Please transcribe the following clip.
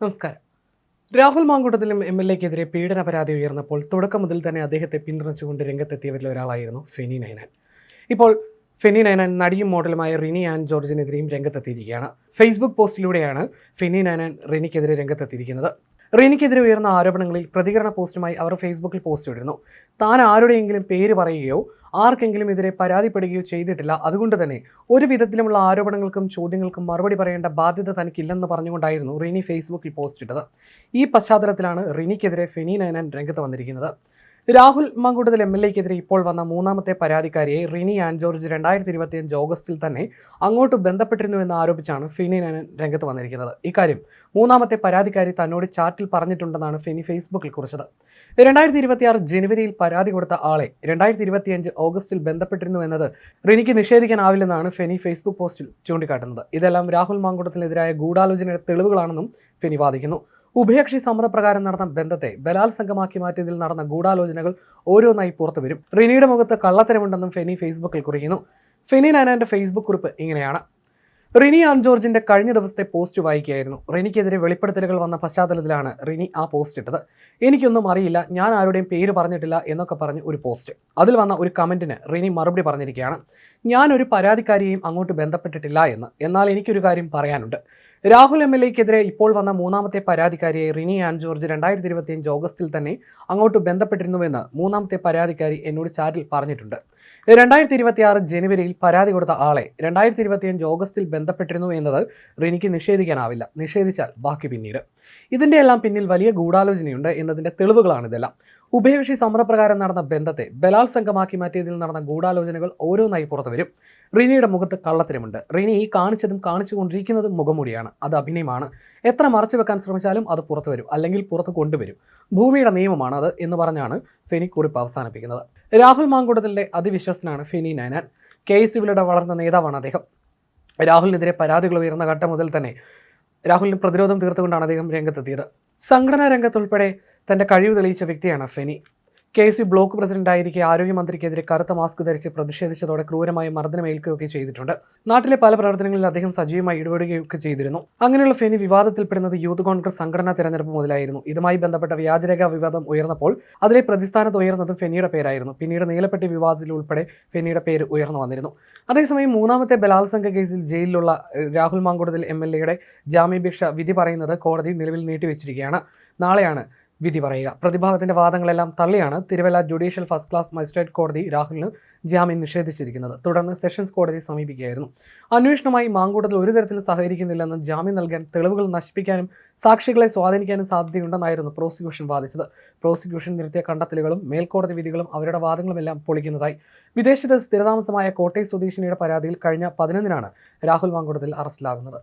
നമസ്കാരം. രാഹുൽ മാങ്കൂട്ടത്തിലും എംഎൽഎക്കെതിരെ പീഡന പരാതി ഉയർന്നപ്പോൾ തുടക്കം മുതൽ തന്നെ അദ്ദേഹത്തെ പിന്തുണച്ചുകൊണ്ട് രംഗത്തെത്തിയവരിൽ ഒരാളായിരുന്നു ഫെനി നൈനാൻ. ഇപ്പോൾ ഫെനി നൈനാൻ നടിയും മോഡലുമായ റിനി ആൻ ജോർജിനെതിരെയും രംഗത്തെത്തിയിരിക്കുകയാണ്. ഫേസ്ബുക്ക് പോസ്റ്റിലൂടെയാണ് ഫെനി നൈനാൻ റിനിക്കെതിരെ രംഗത്തെത്തിയിരിക്കുന്നത്. റിനിക്കെതിരെ ഉയർന്ന ആരോപണങ്ങളിൽ പ്രതികരണ പോസ്റ്റുമായി അവർ ഫേസ്ബുക്കിൽ പോസ്റ്റ് ഇടുന്നു. താൻ ആരുടെയെങ്കിലും പേര് പറയുകയോ ആർക്കെങ്കിലും എതിരെ പരാതിപ്പെടുകയോ ചെയ്തിട്ടില്ല. അതുകൊണ്ട് തന്നെ ഒരു വിധത്തിലുമുള്ള ആരോപണങ്ങൾക്കും ചോദ്യങ്ങൾക്കും മറുപടി പറയേണ്ട ബാധ്യത തനിക്കില്ലെന്ന് പറഞ്ഞുകൊണ്ടായിരുന്നു റിനി ഫേസ്ബുക്കിൽ പോസ്റ്റ് ഇട്ടത്. ഈ പശ്ചാത്തലത്തിലാണ് റിനിക്കെതിരെ ഫെനി നൈനാൻ രംഗത്ത് വന്നിരിക്കുന്നത്. രാഹുൽ മാങ്കൂട്ടത്തിൽ എംഎൽഎക്കെതിരെ ഇപ്പോൾ വന്ന മൂന്നാമത്തെ പരാതിക്കാരിയെ റിനി ആൻ ജോർജ് 2025 ഓഗസ്റ്റിൽ തന്നെ അങ്ങോട്ട് ബന്ധപ്പെട്ടിരുന്നുവെന്ന് ആരോപിച്ചാണ് ഫെനി നൈനാൻ രംഗത്ത് വന്നിരിക്കുന്നത്. ഇക്കാര്യം മൂന്നാമത്തെ പരാതിക്കാരി തന്നോട് ചാറ്റിൽ പറഞ്ഞിട്ടുണ്ടെന്നാണ് ഫെനി ഫേസ്ബുക്കിൽ കുറിച്ചത്. 2026 ജനുവരിയിൽ പരാതി കൊടുത്ത ആളെ 2025 ഓഗസ്റ്റിൽ ബന്ധപ്പെട്ടിരുന്നുവെന്നത് റിനിക്ക് നിഷേധിക്കാനാവില്ലെന്നാണ് ഫെനി ഫേസ്ബുക്ക് പോസ്റ്റിൽ ചൂണ്ടിക്കാട്ടുന്നത്. ഇതെല്ലാം രാഹുൽ മാങ്കൂട്ടത്തിനെതിരായ ഗൂഢാലോചനയുടെ തെളിവുകളാണെന്നും ഫെനി വാദിക്കുന്നു. ഉഭയകക്ഷി സമ്മതപ്രകാരം നടന്ന ബന്ധത്തെ ബലാത്സംഗമാക്കി മാറ്റിയതിൽ നടന്ന ഗൂഢാലോചനകൾ ഓരോന്നായി പുറത്തുവരും. റിനിയുടെ മുഖത്ത് കള്ളത്തരമുണ്ടെന്നും ഫെനി ഫേസ്ബുക്കിൽ കുറിക്കുന്നു. ഫെനി നൈനാന്റെ ഫേസ്ബുക്ക് കുറിപ്പ് ഇങ്ങനെയാണ്. റിനി ആൻ ജോർജിന്റെ കഴിഞ്ഞ ദിവസത്തെ പോസ്റ്റ് വായിക്കുകയായിരുന്നു. റിനിക്കെതിരെ വെളിപ്പെടുത്തലുകൾ വന്ന പശ്ചാത്തലത്തിലാണ് റിനി ആ പോസ്റ്റ് ഇട്ടത്. എനിക്കൊന്നും അറിയില്ല, ഞാൻ ആരുടെയും പേര് പറഞ്ഞിട്ടില്ല എന്നൊക്കെ പറഞ്ഞ് ഒരു പോസ്റ്റ്. അതിൽ വന്ന ഒരു കമന്റിന് റിനി മറുപടി പറഞ്ഞിരിക്കുകയാണ്. ഞാനൊരു പരാതിക്കാരിയെയും അങ്ങോട്ട് ബന്ധപ്പെട്ടിട്ടില്ല എന്ന്. എന്നാൽ എനിക്കൊരു കാര്യം പറയാനുണ്ട്. രാഹുൽ എംഎൽഎക്കെതിരെ ഇപ്പോൾ വന്ന മൂന്നാമത്തെ പരാതിക്കാരിയെ റിനി ആൻ ജോർജ് 2025 ഓഗസ്റ്റിൽ തന്നെ അങ്ങോട്ട് ബന്ധപ്പെട്ടിരുന്നുവെന്ന് മൂന്നാമത്തെ പരാതിക്കാരി എന്നോട് ചാറ്റിൽ പറഞ്ഞിട്ടുണ്ട്. 2026 ജനുവരിയിൽ പരാതി കൊടുത്ത ആളെ 2025 ഓഗസ്റ്റിൽ ബന്ധപ്പെട്ടിരുന്നു എന്നത് റിനിക്ക് നിഷേധിക്കാനാവില്ല. നിഷേധിച്ചാൽ ബാക്കി പിന്നീട്. ഇതിൻ്റെ എല്ലാം പിന്നിൽ വലിയ ഗൂഢാലോചനയുണ്ട് എന്നതിൻ്റെ തെളിവുകളാണിതെല്ലാം. ഉഭയകക്ഷി സമ്മതപ്രകാരം നടന്ന ബന്ധത്തെ ബലാത്സംഗമാക്കി മാറ്റിയതിൽ നടന്ന ഗൂഢാലോചനകൾ ഓരോന്നായി പുറത്തു വരും. റിനിയുടെ മുഖത്ത് കള്ളത്തരമുണ്ട്. റിനി ഈ കാണിച്ചതും കാണിച്ചുകൊണ്ടിരിക്കുന്നതും മുഖംമൂടിയാണ്. അത് അഭിനയമാണ്. എത്ര മറച്ചു വെക്കാൻ ശ്രമിച്ചാലും അത് പുറത്തു വരും, അല്ലെങ്കിൽ പുറത്ത് കൊണ്ടുവരും. ഭൂമിയുടെ നിയമമാണ് അത് എന്ന് പറഞ്ഞാണ് ഫെനി കുറിപ്പ് അവസാനിപ്പിക്കുന്നത്. രാഹുൽ മാങ്കൂട്ടത്തിൻ്റെ അതിവിശ്വസ്തനാണ് ഫെനി നൈനാൻ. KSUവിലൂടെ വളർന്ന നേതാവാണ് അദ്ദേഹം. രാഹുലിനെതിരെ പരാതികൾ ഉയർന്ന ഘട്ടം മുതൽ തന്നെ രാഹുലിന് പ്രതിരോധം തീർത്തുകൊണ്ടാണ് അദ്ദേഹം രംഗത്തെത്തിയത്. സംഘടനാ രംഗത്തുൾപ്പെടെ തൻ്റെ കഴിവ് തെളിയിച്ച വ്യക്തിയാണ് ഫെനി. KSU ബ്ലോക്ക് പ്രസിഡന്റായിരിക്കെ ആരോഗ്യമന്ത്രിക്കെതിരെ കറുത്ത മാസ്ക് ധരിച്ച് പ്രതിഷേധിച്ചതോടെ ക്രൂരമായ മർദ്ദനമേൽക്കുകയൊക്കെ ചെയ്തിട്ടുണ്ട്. നാട്ടിലെ പല പ്രവർത്തനങ്ങളിൽ അദ്ദേഹം സജീവമായി ഇടപെടുകയൊക്കെ ചെയ്തിരുന്നു. അങ്ങനെയുള്ള ഫെനി വിവാദത്തിൽപ്പെടുന്നത് യൂത്ത് കോൺഗ്രസ് സംഘടനാ തെരഞ്ഞെടുപ്പ് മുതലായിരുന്നു. ഇതുമായി ബന്ധപ്പെട്ട വ്യാജരേഖ വിവാദം ഉയർന്നപ്പോൾ അതിലെ പ്രതിസ്ഥാനത്ത് ഉയർന്നതും ഫെനിയുടെ പേരായിരുന്നു. പിന്നീട് നീലപ്പെട്ടി വിവാദത്തിൽ ഉൾപ്പെടെ ഫെനിയുടെ പേര് ഉയർന്നു വന്നിരുന്നു. അതേസമയം മൂന്നാമത്തെ ബലാത്സംഗ കേസിൽ ജയിലിലുള്ള രാഹുൽ മാങ്കൂട്ടത്തിൽ MLA ജാമ്യാപേക്ഷ വിധി പറയുന്നത് കോടതി നിലവിൽ നീട്ടിവെച്ചിരിക്കുകയാണ്. നാളെയാണ് വിധി പറയുക. പ്രതിഭാഗത്തിന്റെ വാദങ്ങളെല്ലാം തള്ളിയാണ് Thiruvalla judicial first class magistrate കോടതി രാഹുലിന് ജാമ്യം നിഷേധിച്ചിരിക്കുന്നത്. തുടർന്ന് സെഷൻസ് കോടതി സമീപിക്കുകയായിരുന്നു. അന്വേഷണവുമായി മാങ്കൂട്ടത്തിൽ ഒരു തരത്തിലും സഹകരിക്കുന്നില്ലെന്നും ജാമ്യം നൽകാൻ തെളിവുകൾ നശിപ്പിക്കാനും സാക്ഷികളെ സ്വാധീനിക്കാനും സാധ്യതയുണ്ടെന്നായിരുന്നു പ്രോസിക്യൂഷൻ വാദിച്ചത്. പ്രോസിക്യൂഷൻ നിരത്തിയ കണ്ടെത്തലുകളും മേൽക്കോടതി വിധികളും അവരുടെ വാദങ്ങളുമെല്ലാം പൊളിക്കുന്നതായി. വിദേശത്ത് സ്ഥിരതാമസമായ കോട്ടയം സ്വദേശിനിയുടെ പരാതിയിൽ കഴിഞ്ഞ 11-നാണ് രാഹുൽ മാങ്കൂട്ടത്തിൽ അറസ്റ്റിലാകുന്നത്.